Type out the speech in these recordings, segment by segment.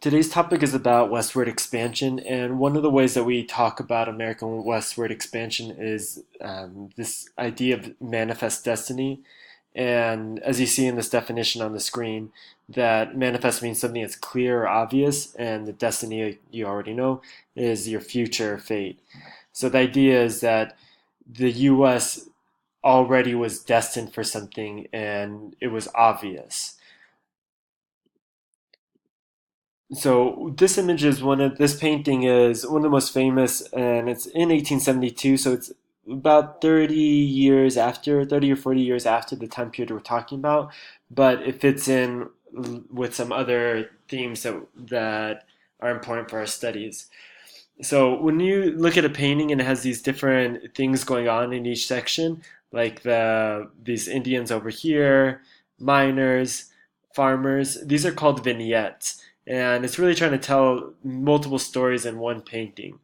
Today's topic is about westward expansion, and one of the ways that we talk about American westward expansion is this idea of manifest destiny. And as you see in this definition on the screen, that manifest means something that's clear or obvious, and the destiny, you already know, is your future fate. So the idea is that the U.S. already was destined for something, and it was obvious. So this painting is one of the most famous, and it's in 1872. So it's about 30 or 40 years after the time period we're talking about, but it fits in with some other themes that are important for our studies. So when you look at a painting and it has these different things going on in each section, like these Indians over here, miners, farmers, these are called vignettes, and it's really trying to tell multiple stories in one painting.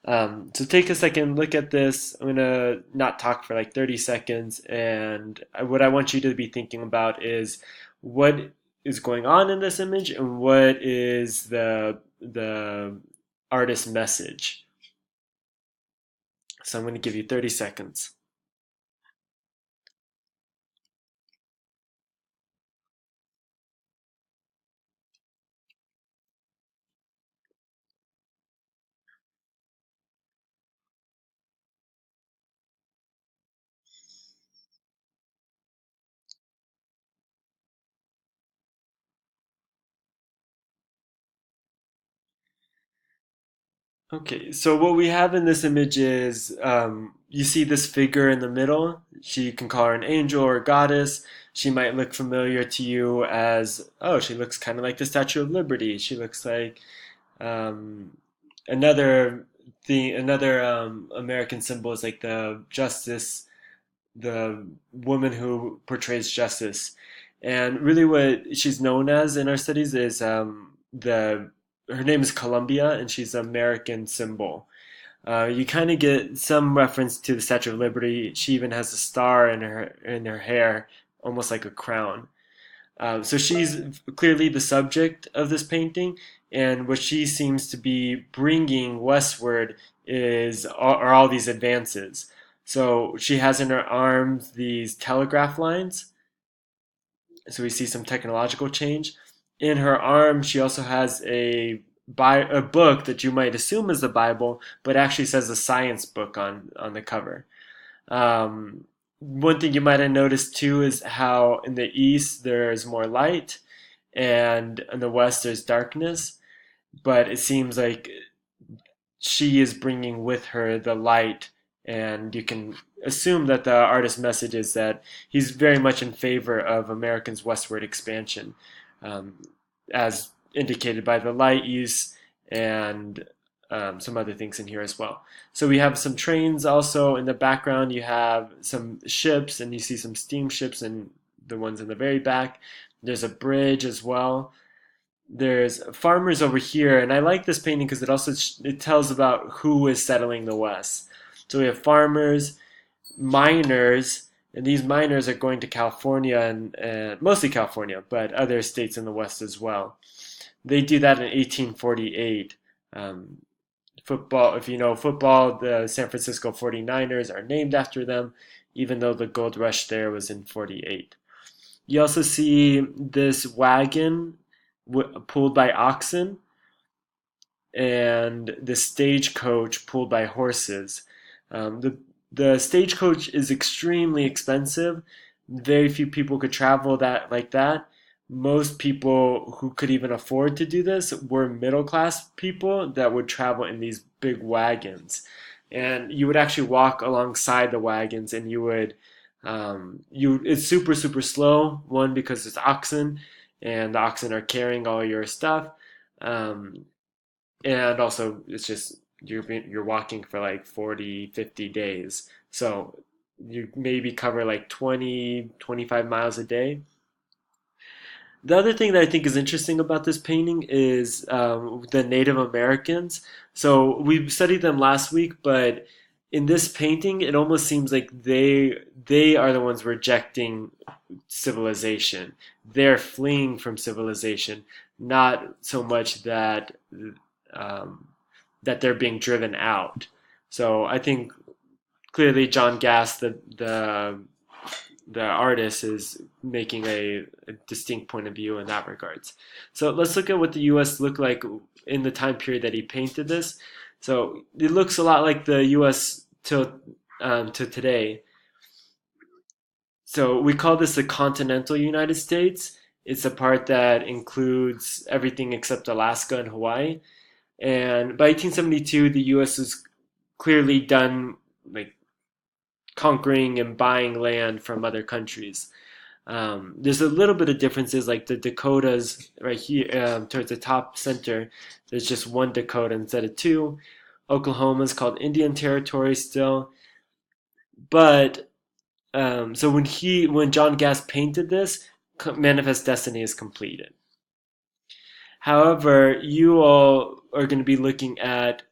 So take a second, look at this. I'm gonna not talk for like 30 seconds, and what I want you to be thinking about is what is going on in this image and what is the artist message. So I'm going to give you 30 seconds. Okay, so what we have in this image is you see this figure in the middle. She can call her an angel or a goddess. She might look familiar to you as, oh, she looks kind of like the Statue of Liberty. She looks like um, another another American symbol is like the justice, the woman who portrays justice. And really, what she's known as in our studies is the her name is Columbia, and she's an American symbol. You kind of get some reference to the Statue of Liberty. She even has a star in her hair, almost like a crown. So she's clearly the subject of this painting, and what she seems to be bringing westward are all these advances. So she has in her arms these telegraph lines. So we see some technological change. In her arm, she also has a book that you might assume is the Bible, but actually says a science book on the cover. One thing you might have noticed too is how in the east there's more light, and in the west there's darkness. But it seems like she is bringing with her the light, and you can assume that the artist's message is that he's very much in favor of Americans' westward expansion, um, as indicated by the light use and some other things in here as well. So we have some trains also in the background. You have some ships, and you see some steamships and the ones in the very back. There's a bridge as well. There's farmers over here, and I like this painting because it tells about who is settling the West. So we have farmers, miners, and these miners are going to California and mostly California, but other states in the West as well. They do that in 1848. Um, Football, if you know football, the San Francisco 49ers are named after them, even though the gold rush there was in 48. You also see this wagon pulled by oxen and the stagecoach pulled by horses. The stagecoach is extremely expensive. Very few people could travel that like that. Most people who could even afford to do this were middle class people that would travel in these big wagons. And you would actually walk alongside the wagons, and it's super slow. One, because it's oxen, and the oxen are carrying all your stuff. Um, and also it's just you're walking for like 40, 50 days, so you maybe cover like 20, 25 miles a day. The other thing that I think is interesting about this painting is the Native Americans. So we studied them last week, but in this painting it almost seems like they are the ones rejecting civilization. They're fleeing from civilization. not so much that um, that they're being driven out. So I think clearly John Gass, the artist, is making a distinct point of view in that regards. So let's look at what the U.S. looked like in the time period that he painted this. So it looks a lot like the U.S. to today. So we call this the continental United States. It's a part that includes everything except Alaska and Hawaii. And by 1872, the U.S. was clearly done like conquering and buying land from other countries. There's a little bit of differences, like the Dakotas right here towards the top center. There's just one Dakota instead of two. Oklahoma is called Indian Territory still, but so when John Gass painted this, Manifest Destiny is completed. However, you all are going to be looking at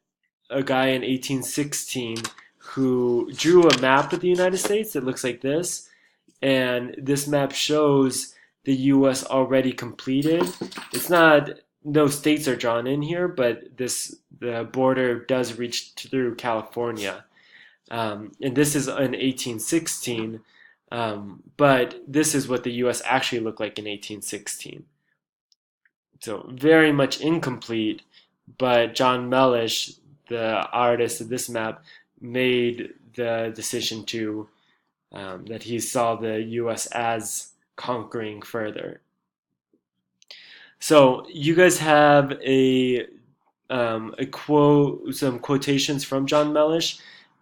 a guy in 1816 who drew a map of the United States that looks like this, and this map shows the U.S. already completed. It's not, no states are drawn in here, but the border does reach through California. And this is in 1816, but this is what the U.S. actually looked like in 1816. So very much incomplete, but John Mellish, the artist of this map, made the decision to that he saw the U.S. as conquering further. So you guys have a quote, some quotations from John Mellish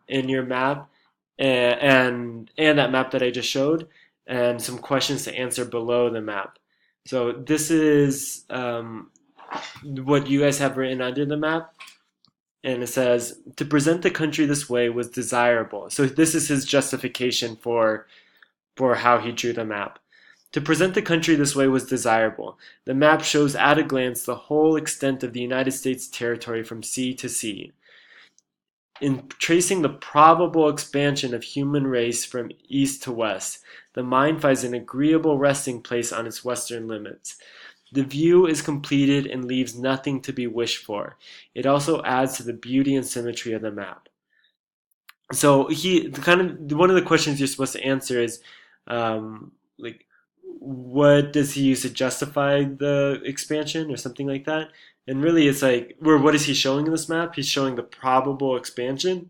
in your map, and that map that I just showed, and some questions to answer below the map. So this is what you guys have written under the map, and it says to present the country this way was desirable. So this is his justification for how he drew the map. To present the country this way was desirable. The map shows at a glance the whole extent of the United States territory from sea to sea. In tracing the probable expansion of human race from east to west, the mind finds an agreeable resting place on its western limits. The view is completed and leaves nothing to be wished for. It also adds to the beauty and symmetry of the map. So he kind of one of the questions you're supposed to answer is like what does he use to justify the expansion or something like that? And really it's like what is he showing in this map? He's showing the probable expansion,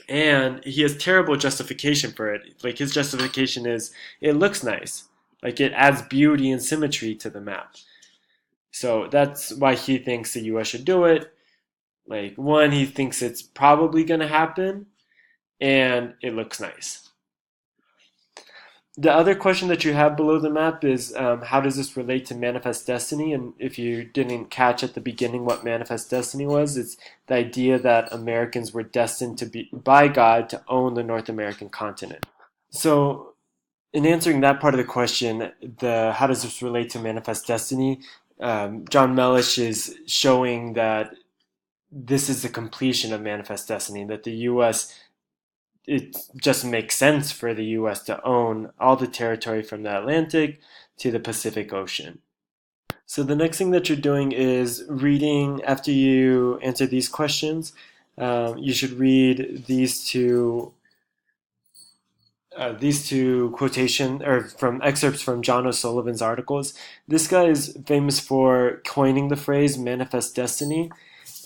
and he has terrible justification for it. Like his justification is it looks nice. Like it adds beauty and symmetry to the map. So that's why he thinks the US should do it. Like one, he thinks it's probably going to happen and it looks nice. The other question that you have below the map is how does this relate to Manifest Destiny? And if you didn't catch at the beginning what Manifest Destiny was, it's the idea that Americans were destined to be by God to own the North American continent. So in answering that part of the question, the how does this relate to Manifest Destiny? John Mellish is showing that this is the completion of Manifest Destiny, that the U.S. it just makes sense for the U.S. to own all the territory from the Atlantic to the Pacific Ocean. So the next thing that you're doing is reading, after you answer these questions, you should read these two quotation or from excerpts from John O'Sullivan's articles. This guy is famous for coining the phrase manifest destiny,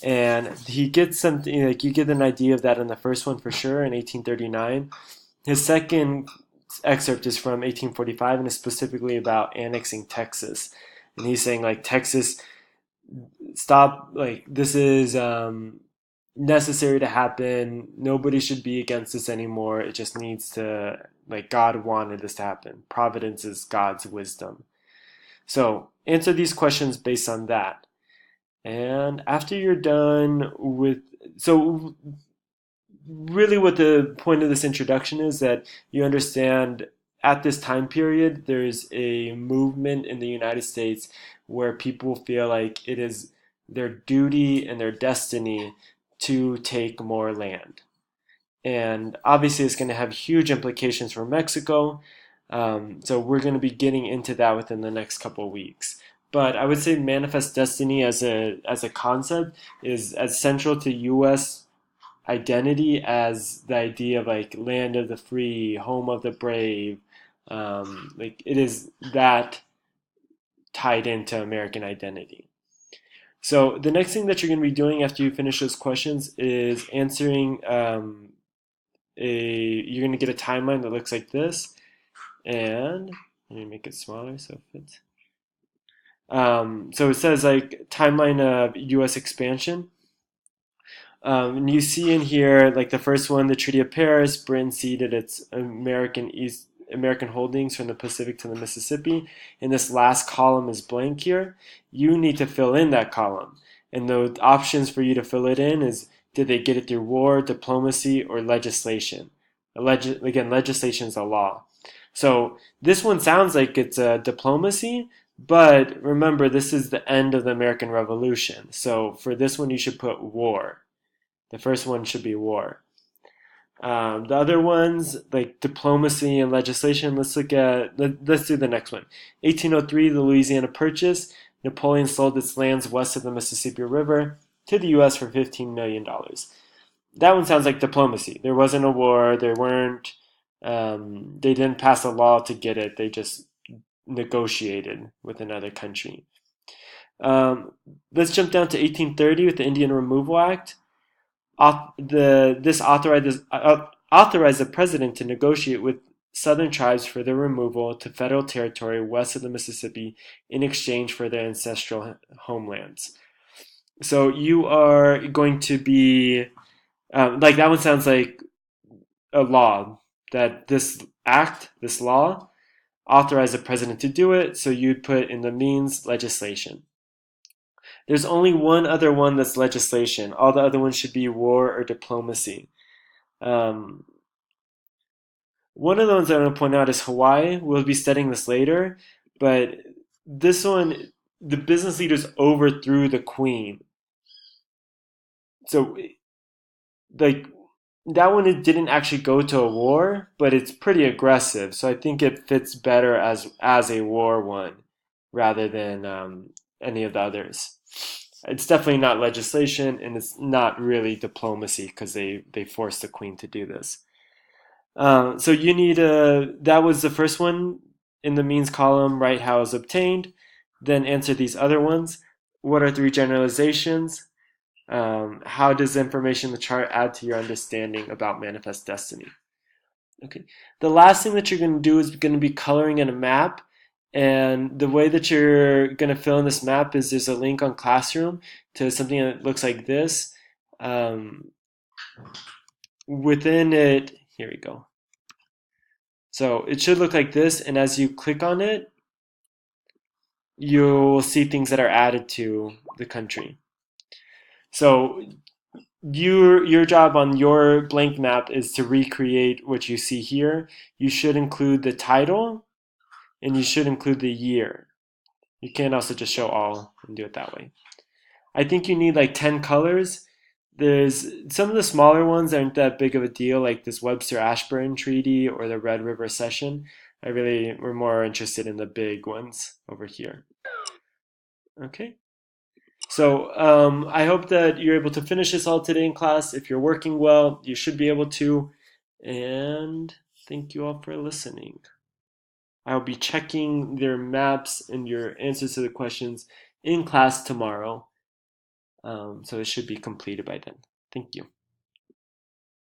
and he gets something like you get an idea of that in the first one for sure in 1839. His second excerpt is from 1845 and is specifically about annexing Texas. And he's saying like Texas, stop, like this is necessary to happen. Nobody should be against this anymore. It just needs to, like God wanted this to happen. Providence is God's wisdom. So answer these questions based on that. And after you're done with, so really what the point of this introduction is that you understand at this time period, there's a movement in the United States where people feel like it is their duty and their destiny to take more land. And obviously, it's going to have huge implications for Mexico. So we're going to be getting into that within the next couple of weeks. But I would say manifest destiny as a concept is as central to U.S. identity as the idea of like land of the free, home of the brave. Like it is that tied into American identity. So the next thing that you're going to be doing after you finish those questions is answering you're going to get a timeline that looks like this. And let me make it smaller so it fits. So it says like timeline of U.S. expansion. And you see in here, like the first one, the Treaty of Paris, Britain ceded its American holdings from the Pacific to the Mississippi. And this last column is blank here. You need to fill in that column. And the options for you to fill it in is, did they get it through war, diplomacy, or legislation? Again, legislation is a law. So this one sounds like it's a diplomacy, but remember, this is the end of the American Revolution. So for this one, you should put war. The first one should be war. The other ones, like diplomacy and legislation, let's do the next one. 1803, the Louisiana Purchase. Napoleon sold its lands west of the Mississippi River to the U.S. for $15 million. That one sounds like diplomacy. There wasn't a war. They didn't pass a law to get it. They just negotiated with another country. Let's jump down to 1830 with the Indian Removal Act. This authorized the president to negotiate with southern tribes for their removal to federal territory west of the Mississippi in exchange for their ancestral homelands. So you are going to be like that one sounds like a law that this law, authorized the president to do it. So you'd put in the means legislation. There's only one other one that's legislation. All the other ones should be war or diplomacy. Um, One of the ones I want to point out is Hawaii. We'll be studying this later, but this one, the business leaders overthrew the queen. So, like, that one it didn't actually go to a war, but it's pretty aggressive. So I think it fits better as a war one rather than any of the others. It's definitely not legislation, and it's not really diplomacy because they forced the queen to do this. So you need that was the first one in the means column, write how it was obtained, then answer these other ones. What are three generalizations? How does the information in the chart add to your understanding about manifest destiny? Okay. The last thing that you're going to do is going to be coloring in a map. And the way that you're going to fill in this map is there's a link on Classroom to something that looks like this. Within it, here we go. So it should look like this, and as you click on it, you'll see things that are added to the country. So your job on your blank map is to recreate what you see here. You should include the title, and you should include the year. You can also just show all and do it that way. I think you need like 10 colors. There's some of the smaller ones aren't that big of a deal, like this Webster-Ashburn Treaty or the Red River Cession. We're more interested in the big ones over here. Okay. So I hope that you're able to finish this all today in class. If you're working well, you should be able to. And thank you all for listening. I'll be checking their maps and your answers to the questions in class tomorrow. So it should be completed by then. Thank you.